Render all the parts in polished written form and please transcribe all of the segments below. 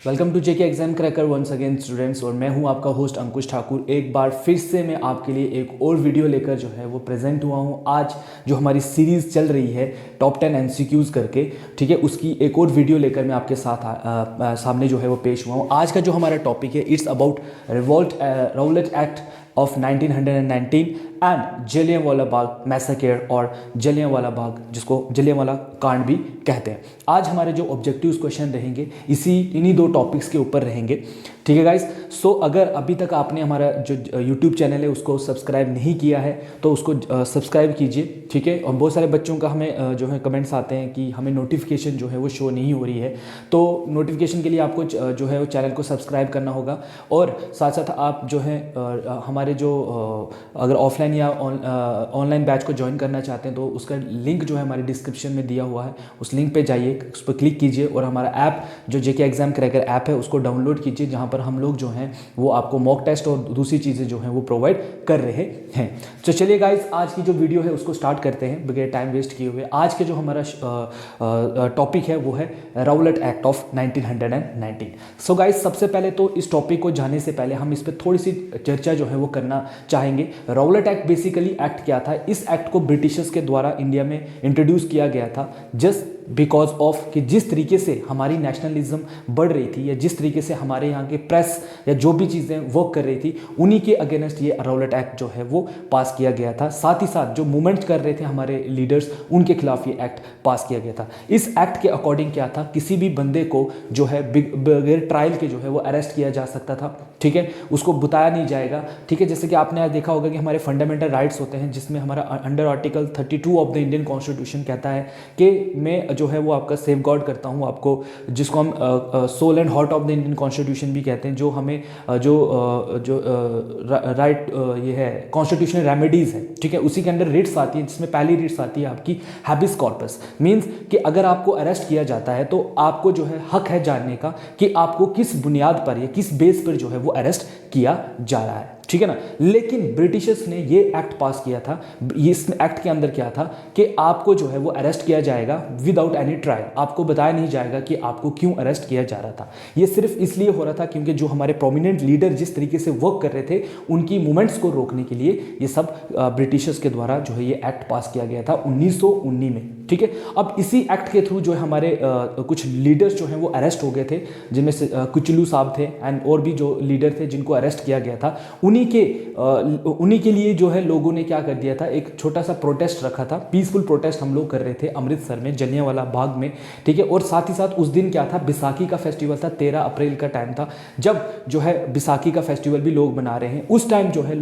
Welcome to JK exam cracker once again students. और मैं हूं आपका होस्ट अंकुश ठाकुर। एक बार फिर से मैं आपके लिए एक और वीडियो लेकर जो है वो प्रेजेंट हुआ हूं। आज जो हमारी सीरीज़ चल रही है टॉप 10 एमसीक्यूज़ करके, ठीक है, उसकी एक और वीडियो लेकर मैं आपके साथ सामने जो है वो पेश हुआ हूं। आज का जो हमारा टॉपिक है it's about Rowlatt act of 1919 and Jallianwala Bagh massacre और जलियांवाला बाग, जिसको जलियांवाला कांड भी कहते हैं। आज हमारे जो ऑब्जेक्टिव्स क्वेश्चन रहेंगे इन्हीं दो टॉपिक्स के ऊपर रहेंगे, ठीक है गाइस। सो अगर अभी तक आपने हमारा जो यूट्यूब चैनल है उसको सब्सक्राइब नहीं किया है तो उसको सब्सक्राइब कीजिए, ठीक है। और बहुत सारे बच्चों का हमें जो है कमेंट्स आते हैं कि हमें नोटिफिकेशन जो है वो शो नहीं हो रही है, तो नोटिफिकेशन के लिए आपको जो है वो चैनल को सब्सक्राइब करना होगा। और साथ साथ आप जो है हमारे जो अगर ऑफलाइन या ऑनलाइन बैच को ज्वाइन करना चाहते हैं तो उसका लिंक जो है हमारे डिस्क्रिप्शन में दिया हुआ है, उस लिंक पे जाइए, उस पर क्लिक कीजिए और हमारा ऐप जो जेके एग्जाम क्रैकर ऐप है उसको डाउनलोड कीजिए, जहाँ पर हम लोग जो हैं वो आपको मॉक टेस्ट और दूसरी चीज़ें जो हैं वो प्रोवाइड कर रहे हैं। तो चलिए गाइस, आज की जो वीडियो है उसको स्टार्ट करते हैं बगैर टाइम वेस्ट किए हुए। आज के जो हमारा टॉपिक है वो है Rowlatt act of 1919। So guys, सबसे पहले तो इस टॉपिक को जानने से पहले हम इस पर थोड़ी सी चर्चा जो है वो करना चाहेंगे। राउलेट एक्ट बेसिकली एक्ट क्या था? इस एक्ट को ब्रिटिशर्स के द्वारा इंडिया में इंट्रोड्यूस किया गया था जस्ट बिकॉज ऑफ कि जिस तरीके से हमारी नेशनलिज्म बढ़ रही थी या जिस तरीके से हमारे यहाँ के प्रेस या जो भी चीज़ें वर्क कर रही थी उन्हीं के अगेंस्ट ये राउलेट एक्ट जो है वो पास किया गया था। साथ ही साथ जो मूवमेंट कर रहे थे हमारे लीडर्स उनके खिलाफ ये एक्ट पास किया गया था। इस एक्ट के अकॉर्डिंग क्या था, किसी भी बंदे को जो है बगैर ट्रायल के जो है वो अरेस्ट किया जा सकता था, ठीक है, उसको बुताया नहीं जाएगा, ठीक है। जैसे कि आपने आज देखा होगा कि हमारे फंडामेंटल राइट्स होते हैं जिसमें हमारा under article 32 of the Indian constitution कहता है कि मैं जो है वो आपका सेफ गार्ड करता हूँ आपको, जिसको हम soul and heart of the Indian constitution भी कहते हैं, जो हमें जो राइट ये है कॉन्स्टिट्यूशनल रेमेडीज़ है, ठीक है, उसी के अंडर रिट्स आती है, जिसमें पहली रिट्स आती है आपकी हैबिस कॉर्पस। मीन्स कि अगर आपको अरेस्ट किया जाता है तो आपको जो है हक है जानने का कि आपको किस बुनियाद पर या किस बेस पर जो है वो अरेस्ट किया जा रहा है, ठीक है ना। लेकिन ब्रिटिशर्स ने ये एक्ट पास किया था। इस एक्ट के अंदर क्या था कि आपको जो है वो अरेस्ट किया जाएगा विदाउट एनी ट्रायल। आपको बताया नहीं जाएगा कि आपको क्यों अरेस्ट किया जा रहा था। ये सिर्फ इसलिए हो रहा था क्योंकि जो हमारे प्रोमिनेंट लीडर जिस तरीके से वर्क कर रहे थे उनकी मूवमेंट्स को रोकने के लिए ये सब ब्रिटिशर्स के द्वारा जो है ये एक्ट पास किया गया था 1919 में, ठीक है। अब इसी एक्ट के थ्रू जो है हमारे कुछ लीडर्स जो हैं वो अरेस्ट हो गए थे, जिनमें से कुचलू साहब थे एंड और भी जो लीडर थे जिनको अरेस्ट किया गया था। उन्हीं के लिए जो है लोगों ने क्या कर दिया था, एक छोटा सा प्रोटेस्ट रखा था, पीसफुल प्रोटेस्ट हम लोग कर रहे थे अमृतसर में जलियांवाला बाग में, ठीक है। और साथ ही साथ उस दिन क्या था, बैसाखी का फेस्टिवल था, 13 अप्रैल का टाइम था जब जो है बैसाखी का फेस्टिवल भी लोग मना रहे हैं। उस टाइम जो है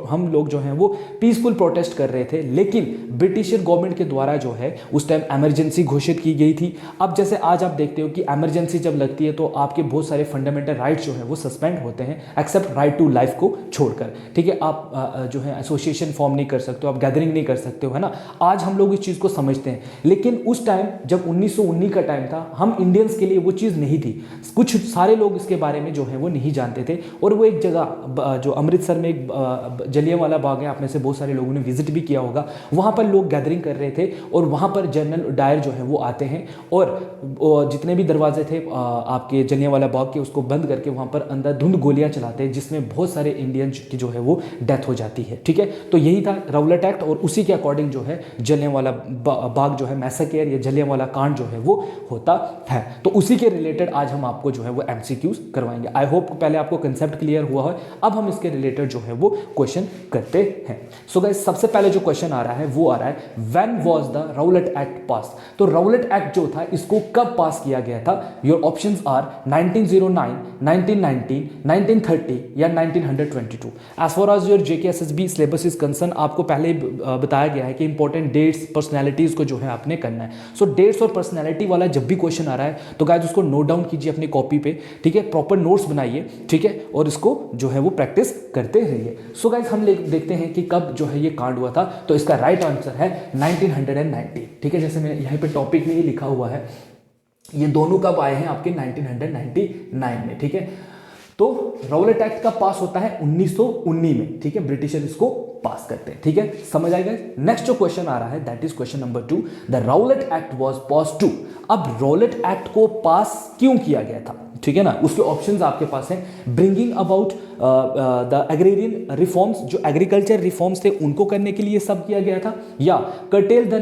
हम लोग जो हैं वो पीसफुल प्रोटेस्ट कर रहे थे, लेकिन ब्रिटिशर गवर्नमेंट के द्वारा जो है उस टाइम इमरजेंसी घोषित की गई थी। अब जैसे आज आप देखते हो कि इमरजेंसी जब लगती है तो आपके बहुत सारे फंडामेंटल राइट्स जो है वो सस्पेंड होते हैं एक्सेप्ट राइट टू लाइफ को छोड़कर, ठीक है। आप जो है एसोसिएशन फॉर्म नहीं कर सकते हो, आप गैदरिंग नहीं कर सकते हो, है ना। आज हम लोग इस चीज़ को समझते हैं, लेकिन उस टाइम जब 1919 का टाइम था हम इंडियंस के लिए वो चीज़ नहीं थी। कुछ सारे लोग इसके बारे में जो है वो नहीं जानते थे। और वो एक जगह जो अमृतसर में एक जलियांवाला बाग है, आप में से बहुत सारे लोगों ने विजिट भी किया होगा, वहाँ पर लोग गैदरिंग कर रहे थे और वहाँ पर जनरल डायर जो है वो आते हैं और जितने भी दरवाजे थे आपके जलियांवाला बाग के उसको बंद करके वहाँ पर अंदर धुंध गोलियाँ चलाते हैं, जिसमें बहुत सारे इंडियन की जो है वो डेथ हो जाती है, ठीक है। तो यही था राउलेट एक्ट और उसी के अकॉर्डिंग जो है जलियांवाला बाग जो है मैसेकर या जलियांवाला कांड जो है वो होता है। तो उसी के रिलेटेड आज हम आपको जो है वो एमसीक्यूज करवाएंगे। आई होप पहले आपको कंसेप्ट क्लियर हुआ है। अब हम इसके रिलेटेड जो है वो क्वेश्चन करते हैं। सो गाइस, सबसे पहले जो क्वेश्चन आ रहा है वो आ रहा है, when was the Rowlatt act पास? तो राउलेट एक्ट जो था इसको कब पास किया गया था? योर ऑप्शंस आर 1909, 1919, 1930 या 1922। As far as your JKSSB syllabus is concern, आपको पहले ही बताया गया है कि इंपॉर्टेंट डेट्स पर्सनैलिटीज़ को जो है आपने करना है। सो डेट्स और पर्सनैलिटी वाला जब भी क्वेश्चन आ रहा है तो गाइस उसको नोट डाउन कीजिए अपनी कॉपी पे, ठीक है, प्रॉपर नोट्स बनाइए, ठीक है, और इसको जो है वो प्रैक्टिस करते रहिए। सो गाइस, हम देखते हैं कि कब जो है ये कांड हुआ था। तो इसका राइट आंसर है 1990, ठीक है। जैसे मैं यहाँ पे टॉपिक में ही लिखा हुआ है, ये दोनों कब आए हैं आपके 1999 में, ठीक है। तो राउलेट एक्ट का पास होता है 1919 में, ठीक है। ब्रिटिशर इसको पास करते हैं। ठीक है, समझ आएगा। नेक्स्ट जो क्वेश्चन आ रहा है that is question number 2, the Rowlatt act was pass to. अब राउलेट एक्ट को पास क्यों किया गया था? ठीक है ना, उसके ऑप्शंस आपके पास हैं। Bringing about the agrarian reforms, जो एग्रीकल्चर रिफॉर्म्स थे उनको करने के लिए सब किया गया था, या cartel the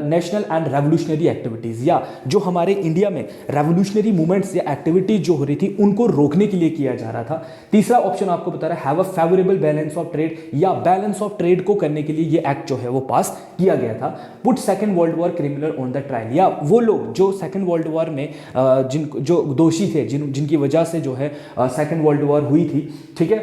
national and revolutionary activities, या जो हमारे इंडिया में रेवोल्यूशनरी मूवमेंट्स या एक्टिविटीज जो हो रही थी उनको रोकने के लिए किया जा रहा था। तीसरा ऑप्शन आपको बता रहा है have a favourable balance of trade, या बैलेंस ऑफ ट्रेड को करने के लिए ये एक्ट जो है वो पास किया गया था। Put second world war criminal on the trial, या वो लोग जो सेकंड वर्ल्ड वॉर में जो दोषी थे, जिनकी वजह से जो है सेकंड वर्ल्ड वॉर हुई थी, ठीक है,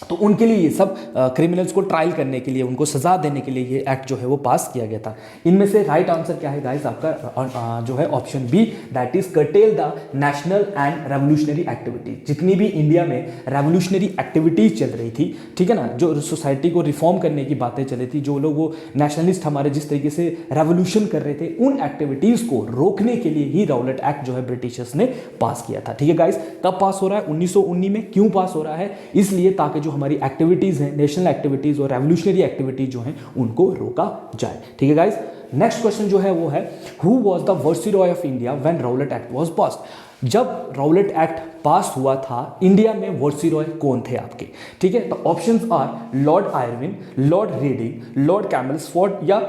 तो उनके लिए ये सब क्रिमिनल्स को ट्रायल करने के लिए, उनको सजा देने के लिए ये एक्ट जो है वो पास किया गया था। इनमें से राइट आंसर क्या है गाइस आपका जो है option B, that is curtail the national and revolutionary activities. जितनी भी इंडिया में रेवोल्यूशनरी एक्टिविटीज चल रही थी, ठीक है ना, जो सोसाइटी को रिफॉर्म करने की बातें चली थी, जो लोग वो नेशनलिस्ट हमारे जिस तरीके से रेवोल्यूशन कर रहे थे, उन एक्टिविटीज को रोकने के लिए ही राउलेट एक्ट जो है ब्रिटिशर्स ने पास किया था। ठीक है गाइस, कब पास हो रहा है? 1919 में। क्यों पास हो रहा है? इसलिए ताकि जो हमारी एक्टिविटीज हैं, नेशनल एक्टिविटीज और रेवोल्यूशनरी एक्टिविटीज जो हैं उनको रोका जाए। ठीक है गाइस, नेक्स्ट क्वेश्चन जो है वो है who was the viceroy of India when Rowlatt act was passed. जब राउलेट एक्ट पास हुआ था, इंडिया में वायसरॉय कौन थे आपके? ठीक है, तो options are Lord Irwin, Lord Reading, Lord Chelmsford, या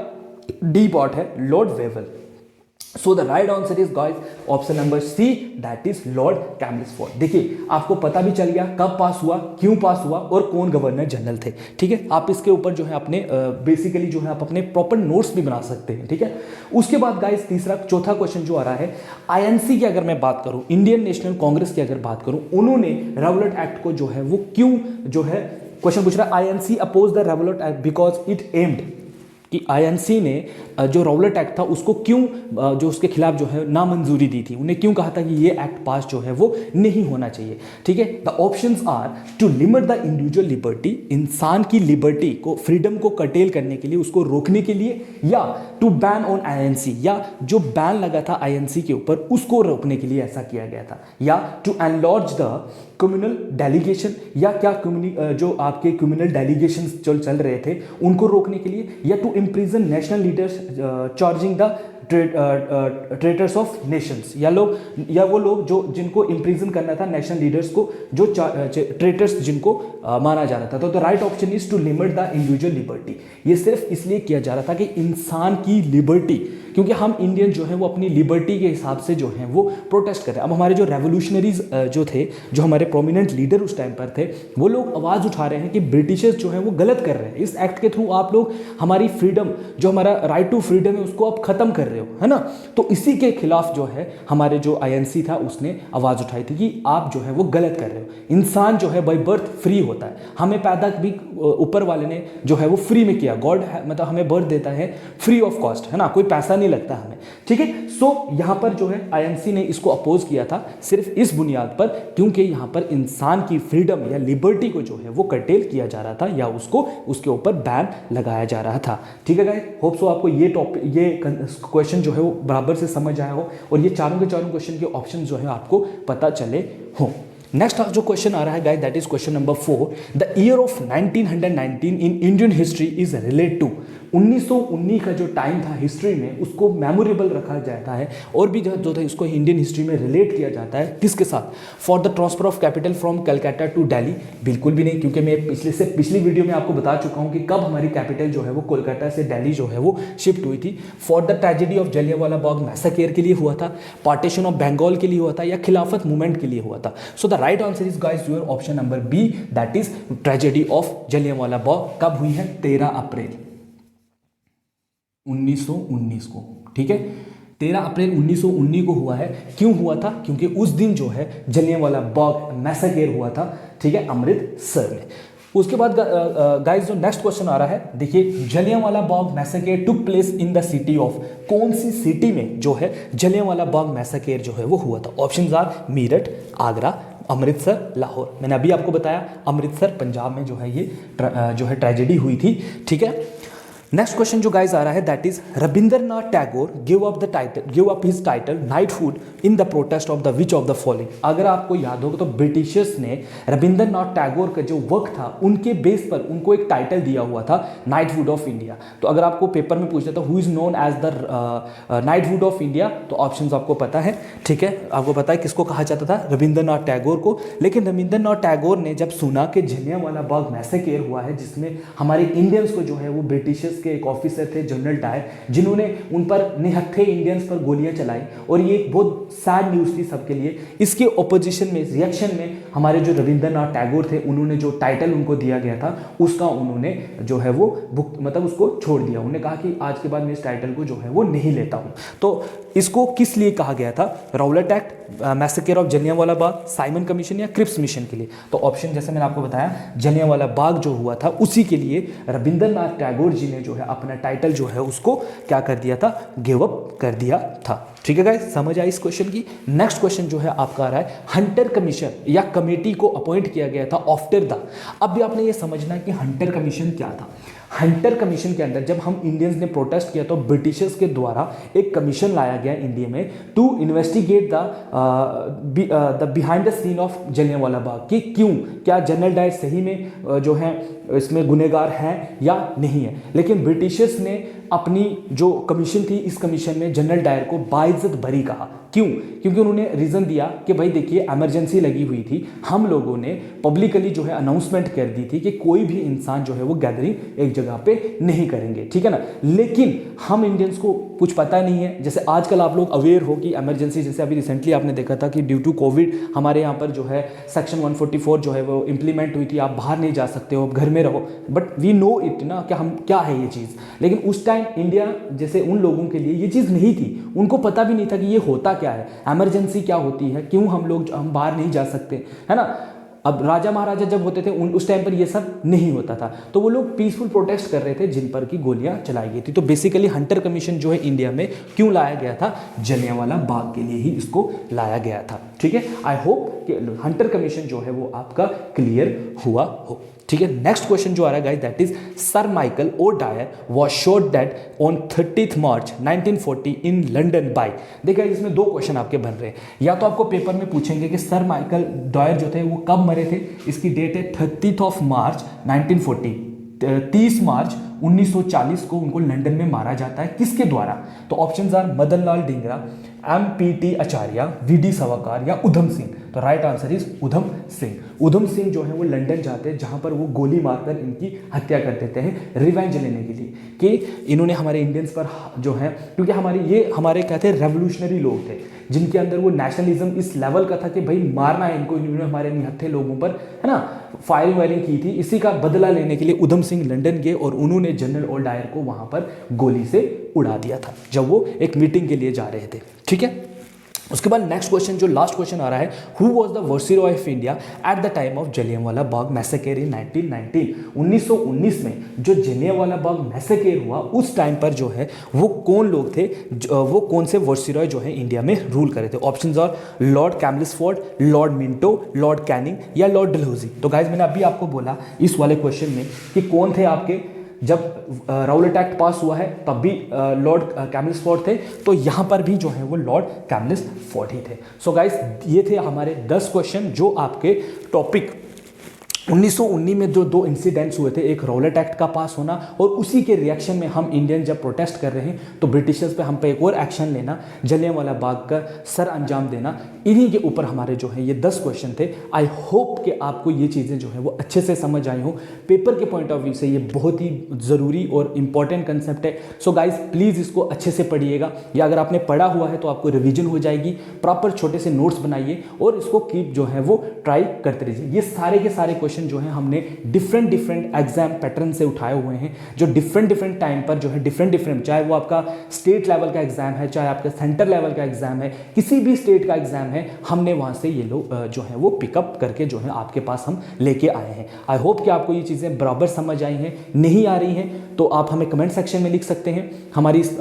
डी पॉट है Lord Wavell. So the right answer is guys option number C, that is Lord Chelmsford. देखिए, आपको पता भी चल गया कब पास हुआ, क्यों पास हुआ और कौन गवर्नर जनरल थे। ठीक है, आप इसके ऊपर जो है अपने बेसिकली जो है आप अपने प्रॉपर नोट्स भी बना सकते हैं। ठीक है, उसके बाद गाइस चौथा क्वेश्चन जो आ रहा है, आईएनसी की अगर मैं बात करूं, इंडियन नेशनल कांग्रेस की अगर बात करूं, उन्होंने राउलेट एक्ट को जो है वो क्यों जो है, क्वेश्चन पूछ रहा है INC oppose the Rowlatt act because it aimed, कि आईएनसी ने जो राउलेट एक्ट था उसको क्यों जो उसके खिलाफ जो है नामंजूरी दी थी, उन्हें क्यों कहा था कि ये एक्ट पास जो है वो नहीं होना चाहिए। ठीक है, the options are to limit the individual liberty, इंसान की लिबर्टी को, फ्रीडम को कर्टेल करने के लिए, उसको रोकने के लिए, या टू बैन ऑन आईएनसी, या जो बैन लगा था आईएनसी के ऊपर उसको रोकने के लिए ऐसा किया गया था, या टू एनलॉर्ज द कम्युनल डेलीगेशन, या क्या जो आपके कम्युनल डेलीगेशन जो चल रहे थे उनको रोकने के लिए, या to imprison national leaders charging the traitors of nations, या वो लोग जो जिनको इम्प्रिजन करना था नेशनल लीडर्स को, जो ट्रेटर्स जिनको माना जा रहा था। तो the right option is to limit the individual liberty. ये सिर्फ इसलिए किया जा रहा था कि इंसान की लिबर्टी, क्योंकि हम इंडियन जो है वो अपनी लिबर्टी के हिसाब से जो है वो प्रोटेस्ट कर रहे हैं। अब हमारे जो रेवोल्यूशनरीज जो थे, जो हमारे प्रोमिनेंट लीडर उस टाइम पर थे, वो लोग आवाज़ उठा रहे हैं कि ब्रिटिशर्स जो है वो गलत कर रहे हैं, इस एक्ट के थ्रू आप लोग हमारी फ्रीडम, जो हमारा राइट टू फ्रीडम है, उसको आप खत्म कर रहे हो, है ना। तो इसी के खिलाफ जो है हमारे जो आईएनसी था उसने आवाज़ उठाई थी कि आप जो है वो गलत कर रहे हो। इंसान जो है बाय बर्थ फ्री होता है, हमें पैदा भी ऊपर वाले ने जो है वो फ्री में किया, गॉड मतलब हमें बर्थ देता है फ्री ऑफ कॉस्ट, है ना, कोई पैसा नहीं लगता हमें। ठीक है, सो यहां पर जो है आईएनसी ने इसको अपोज किया था सिर्फ इस बुनियाद पर क्योंकि यहां पर इंसान की फ्रीडम या लिबर्टी को जो है वो कर्टेल किया जा रहा था, या उसको उसके ऊपर बैन लगाया जा रहा था। ठीक है गाइस, होप सो आपको ये क्वेश्चन जो है वो बराबर से समझ आया हो और ये चारों के चारों क्वेश्चन के ऑप्शन जो है आपको पता चले हो। नेक्स्ट जो क्वेश्चन आ रहा है guys, that is question number 4, the year of 1919 in Indian history is relate to. 1919 का जो टाइम था हिस्ट्री में उसको मेमोरेबल रखा जाता है और भी जो था इसको इंडियन हिस्ट्री में रिलेट किया जाता है किसके साथ? For the transfer of capital from Calcutta to Delhi, बिल्कुल भी नहीं, क्योंकि मैं पिछली वीडियो में आपको बता चुका हूं कि कब हमारी कैपिटल जो है वो कोलकाता से दिल्ली जो है वो शिफ्ट हुई थी। For the tragedy of Jallianwala Bagh massacre के लिए हुआ था, पार्टीशन ऑफ बंगाल के लिए हुआ था, या खिलाफत मूवमेंट के लिए हुआ था। So the right answer is guys your option number B, that is tragedy of Jallianwala Bagh. कब हुई है? 13 अप्रैल 1919 को। ठीक है, 13 अप्रैल 1919 को हुआ है। क्यों हुआ था? क्योंकि उस दिन जो है जलियांवाला बाग मैसाकेर हुआ था, ठीक है, अमृतसर में। उसके बाद गाइस जो नेक्स्ट क्वेश्चन आ रहा है, देखिए, Jallianwala Bagh massacre took place in the city of, कौन सी सिटी में जो है जलियांवाला बाग मैसाकेर जो है वो हुआ था? Options are Meerut, Agra, Amritsar, Lahore. मैंने अभी आपको बताया अमृतसर पंजाब में जो है ये जो है ट्रेजेडी हुई थी। ठीक है, नेक्स्ट क्वेश्चन जो गाइस आ रहा है that is Rabindranath Tagore give up his title knighthood in the protest of the which of the following. अगर आपको याद होगा तो ब्रिटिशर्स ने रविंद्रनाथ टैगोर का जो वर्क था उनके बेस पर उनको एक टाइटल दिया हुआ था नाइटहुड ऑफ इंडिया। तो अगर आपको पेपर में पूछता था who is known as the knighthood of India, तो ऑप्शंस आपको पता है, ठीक है, आपको पता है किसको कहा जाता था, रविंद्रनाथ टैगोर को। लेकिन रविंद्रनाथ टैगोर ने जब सुना कि जलियांवाला बाग मैसेकेर हुआ है जिसमें हमारे इंडियंस को जो है वो ब्रिटिशर्स के एक ऑफिसर थे जनरल डायर, जिन्होंने उन पर निहत्थे इंडियंस पर गोलियां चलाई, और ये एक बहुत सैड न्यूज़ थी सबके लिए। इसके ऑपोजिशन में, रिएक्शन में हमारे जो रविंद्रनाथ टैगोर थे उन्होंने जो टाइटल उनको दिया गया था उसका उन्होंने जो है वो मतलब उसको छोड़ दिया। उन्होंने कहा कि आज के बाद मैं इस टाइटल को जो है वो नहीं लेता हूँ। तो इसको किस लिए कहा गया था, Rowlatt Act, massacre of Jallianwala Bagh, Simon Commission या क्रिप्स मिशन के लिए? तो ऑप्शन जैसे मैंने आपको बताया जलियांवाला बाग जो हुआ था उसी के लिए रविंद्रनाथ टैगोर जी ने जो है अपना टाइटल जो है उसको क्या कर दिया था, गिव अप कर दिया था। ठीक है गाइस, समझ आई इस क्वेश्चन की। नेक्स्ट क्वेश्चन जो है आपका आ रहा है हंटर कमीशन या कमेटी को अपॉइंट किया गया था आफ्टर द। अब भी आपने ये समझना है कि हंटर कमीशन क्या था। हंटर कमीशन के अंदर जब हम इंडियंस ने प्रोटेस्ट किया तो ब्रिटिशर्स के द्वारा एक कमीशन लाया गया इंडिया में to investigate the behind the scene of Jallianwala Bagh, कि क्यों, क्या जनरल डायर सही में जो है इसमें गुनहगार हैं या नहीं है। लेकिन ब्रिटिशर्स ने अपनी जो कमीशन थी इस कमीशन में जनरल डायर को बाइज्जत बरी कहा। क्यों? क्योंकि उन्होंने रीज़न दिया कि भाई देखिए इमरजेंसी लगी हुई थी, हम लोगों ने पब्लिकली जो है अनाउंसमेंट कर दी थी कि कोई भी इंसान जो है वो गैदरिंग एक जगह पे नहीं करेंगे, ठीक है ना। लेकिन हम इंडियंस को कुछ पता नहीं है, जैसे आजकल आप लोग अवेयर हो कि इमरजेंसी, जैसे अभी रिसेंटली आपने देखा था कि ड्यू टू कोविड हमारे यहाँ पर जो है सेक्शन 144 जो है वो इम्प्लीमेंट हुई थी, आप बाहर नहीं जा सकते हो, घर में रहो, बट वी नो इट ना कि हम क्या है ये चीज़। लेकिन उस टाइम इंडिया जैसे उन लोगों के लिए ये चीज़ नहीं थी, उनको पता भी नहीं था कि ये होता क्या है, इमरजेंसी क्या होती है, क्यों हम बाहर नहीं जा सकते, है ना। अब राजा महाराजा जब होते थे उस टाइम पर ये सब नहीं होता था, तो वो लोग पीसफुल प्रोटेस्ट कर रहे थे जिन पर की गोलियां चलाई गई थी। तो बेसिकली हंटर कमीशन जो है इंडिया में क्यों लाया गया था, जलियांवाला बाग के लिए ही इसको लाया गया था। ठीक है, आई होप कि हंटर कमीशन जो है वो आपका क्लियर हुआ हो। ठीक है, नेक्स्ट क्वेश्चन जो आ रहा है guys that is sir Michael O Dwyer was shot dead on 30 March 1940 in London by. देखिए इसमें दो क्वेश्चन आपके बन रहे हैं, या तो आपको पेपर में पूछेंगे कि सर माइकल डायर जो थे वो कब मरे थे, इसकी डेट है 30 मार्च 1940, 30 मार्च 1940 को उनको लंदन में मारा जाता है, किसके द्वारा? तो options are Madan Lal Dhingra, MPT Acharya, VD Savarkar या उधम सिंह। तो right answer is Udham Singh. Udham Singh जो है वो लंदन जाते हैं जहां पर वो गोली मारकर इनकी हत्या कर देते हैं रिवेंज लेने के लिए, कि इन्होंने हमारे इंडियंस पर जो है, क्योंकि हमारे कहते हैं रेवोल्यूशनरी लोग थे जिनके अंदर वो नेशनलिज्म इस लेवल का था कि भाई मारना है इनको, इन्होंने हमारे निहत्थे लोगों पर, है ना, फायरिंग वायरिंग की थी। इसी का बदला लेने के लिए उधम सिंह लंदन गए और उन्होंने जनरल ओ डायर को वहां पर गोली से उड़ा दिया था जब वो एक मीटिंग के लिए जा रहे थे। ठीक है, उसके बाद नेक्स्ट क्वेश्चन जो लास्ट क्वेश्चन आ रहा है, who was the viceroy of India at the time of Jallianwala Bagh massacre in 1919। 1919 में जो जलियांवाला बाग मैसेकेर हुआ उस टाइम पर जो है वो कौन लोग थे, वो कौन से वायसरॉय जो है इंडिया में रूल करे थे? ऑप्शंस आर लॉर्ड कैम्बलफोर्ड, लॉर्ड मिंटो, लॉर्ड कैनिंग या लॉर्ड डलहौजी। तो गाइज मैंने अभी आपको बोला इस वाले क्वेश्चन में कि कौन थे आपके, जब राउलेट एक्ट पास हुआ है तब भी लॉर्ड कैम्बलफोर्ड थे, तो यहाँ पर भी जो है वो लॉर्ड कैम्बलफोर्ड ही थे। सो गाइस ये थे हमारे 10 क्वेश्चन जो आपके टॉपिक 1919 में जो दो इंसिडेंट्स हुए थे, एक राउलेट एक्ट का पास होना और उसी के रिएक्शन में हम इंडियन जब प्रोटेस्ट कर रहे हैं तो ब्रिटिशर्स पे हम पे एक और एक्शन लेना, जलियांवाला बाग का सर अंजाम देना, इन्हीं के ऊपर हमारे जो है ये 10 क्वेश्चन थे। आई होप कि आपको ये चीज़ें जो है वो अच्छे से समझ आई हो। पेपर के पॉइंट ऑफ व्यू से ये बहुत ही ज़रूरी और इंपॉर्टेंट कंसेप्ट है। सो गाइज प्लीज़ इसको अच्छे से पढ़िएगा, या अगर आपने पढ़ा हुआ है तो आपको रिविजन हो जाएगी। प्रॉपर छोटे से नोट्स बनाइए और इसको कीप जो है वो ट्राई करते रहिए। ये सारे के सारे क्वेश्चन जो है हमने डिफरेंट एग्जाम पैटर्न से उठाए हुए हैं, जो डिफरेंट टाइम पर जो है डिफरेंट, चाहे वो आपका स्टेट लेवल का एग्जाम है, चाहे आपका सेंटर लेवल का एग्जाम है, किसी भी स्टेट का एग्जाम है, हमने वहां से ये लोग जो है वो पिकअप करके जो है आपके पास हम लेके आए हैं। आई होप कि आपको ये चीज़ें बराबर समझ आई हैं। नहीं आ रही हैं तो आप हमें कमेंट सेक्शन में लिख सकते हैं।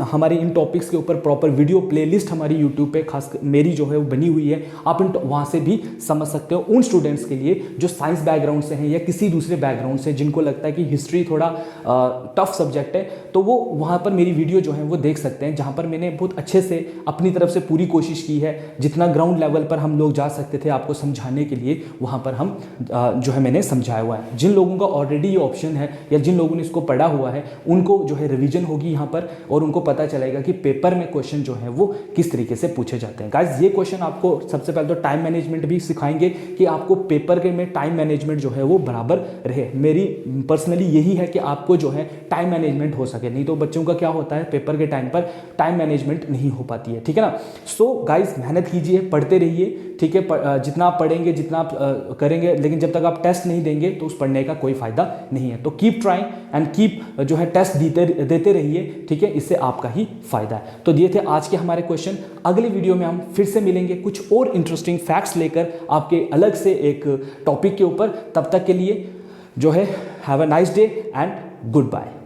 हमारी इन टॉपिक्स के ऊपर प्रॉपर वीडियो प्लेलिस्ट हमारी यूट्यूब पे खास मेरी जो है वो बनी हुई है, आप वहाँ से भी समझ सकते हो। उन स्टूडेंट्स के लिए जो साइंस बैकग्राउंड बैकग्राउंड से हैं या किसी दूसरे बैकग्राउंड से जिनको लगता है कि हिस्ट्री थोड़ा टफ सब्जेक्ट है, तो वो वहाँ पर मेरी वीडियो जो है वो देख सकते हैं, जहाँ पर मैंने बहुत अच्छे से अपनी तरफ से पूरी कोशिश की है। जितना ग्राउंड लेवल पर हम लोग जा सकते थे आपको समझाने के लिए, वहाँ पर हम जो है मैंने समझाया हुआ है। जिन लोगों का ऑलरेडी ये ऑप्शन है या जिन लोगों ने इसको पढ़ा हुआ है, उनको जो है रिवीजन होगी यहाँ पर, और उनको पता चलेगा कि पेपर में क्वेश्चन जो है वो किस तरीके से पूछे जाते हैं। गाइस, ये क्वेश्चन आपको सबसे पहले तो टाइम मैनेजमेंट भी सिखाएंगे कि आपको पेपर के में टाइम मैनेजमेंट जो है वो बराबर रहे। मेरी पर्सनली यही है कि आपको जो है टाइम मैनेजमेंट हो सके, नहीं तो बच्चों का क्या होता है पेपर के टाइम पर टाइम मैनेजमेंट नहीं हो पाती है, ठीक है ना। सो गाइस, मेहनत कीजिए, पढ़ते रहिए, ठीक है। जितना आप पढ़ेंगे, जितना आप करेंगे, लेकिन जब तक आप टेस्ट नहीं देंगे तो उस पढ़ने का कोई फायदा नहीं है। तो कीप ट्राइंग एंड कीप जो है टेस्ट देते रहिए, ठीक है, इससे आपका ही फायदा है। तो ये थे आज के हमारे क्वेश्चन। अगली वीडियो में हम फिर से मिलेंगे कुछ और इंटरेस्टिंग फैक्ट्स लेकर आपके अलग से एक टॉपिक के ऊपर। तब तक के लिए जो है have a nice day and good bye.